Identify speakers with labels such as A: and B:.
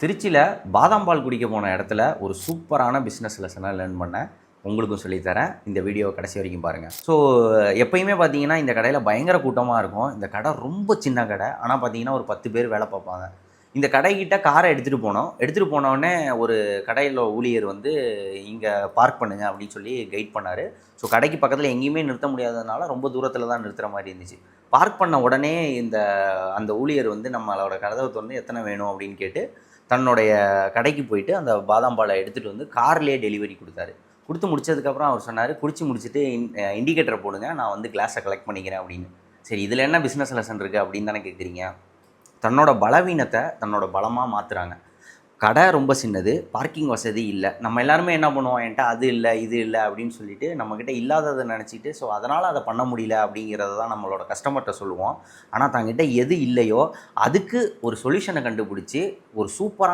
A: திருச்சியில் பாதாம் பால் குடிக்க போன இடத்துல ஒரு சூப்பரான பிஸ்னஸ் லெசனை லேர்ன் பண்ணேன். உங்களுக்கும் சொல்லித்தரேன். இந்த வீடியோ கடைசி வரைக்கும் பாருங்கள். ஸோ எப்பயுமே பார்த்தீங்கன்னா இந்த கடையில் பயங்கர கூட்டமாக இருக்கும். இந்த கடை ரொம்ப சின்ன கடை. ஆனால் பார்த்தீங்கன்னா ஒரு 10 பேர் வேலை பார்ப்பாங்க. இந்த கடைக்கிட்ட காரை எடுத்துகிட்டு போனோம். எடுத்துகிட்டு போனோடனே ஒரு கடையில் ஊழியர் வந்து இங்கே பார்க் பண்ணுங்க அப்படின்னு சொல்லி கைட் பண்ணார். ஸோ கடைக்கு பக்கத்தில் எங்கேயுமே நிறுத்த முடியாததுனால ரொம்ப தூரத்தில் தான் நிறுத்துகிற மாதிரி இருந்துச்சு. பார்க் பண்ண உடனே அந்த ஊழியர் வந்து நம்மளோட கதவை திறந்து எத்தனை வேணும் அப்படின்னு கேட்டு தன்னுடைய கடைக்கு போயிட்டு அந்த பாதாம் பாலை எடுத்துகிட்டு வந்து கார்லேயே டெலிவரி கொடுத்தாரு. கொடுத்து முடிச்சதுக்கப்புறம் அவர் சொன்னார், குடிச்சு முடிச்சுட்டு இண்டிகேட்டரை போடுங்க, நான் வந்து கிளாஸை கலெக்ட் பண்ணிக்கிறேன் அப்படின்னு. சரி, இதில் என்ன பிஸ்னஸ் லெசன் இருக்குது அப்படின்னு தானே கேட்குறீங்க. தன்னோட பலவீனத்தை தன்னோட பலமாக மாற்றுறாங்க. கடை ரொம்ப சின்னது, பார்க்கிங் வசதி இல்லை. நம்ம எல்லாருமே என்ன பண்ணுவோம், என்கிட்ட அது இல்லை இது இல்லை அப்படின்னு சொல்லிட்டு நம்மக்கிட்ட இல்லாததை நினச்சிட்டு ஸோ அதனால் அதை பண்ண முடியல அப்படிங்கிறத தான் நம்மளோட கஸ்டமர்கிட்ட சொல்லுவோம். ஆனால் தங்கிட்ட எது இல்லையோ அதுக்கு ஒரு சொல்யூஷனை கண்டுபிடிச்சி ஒரு சூப்பரான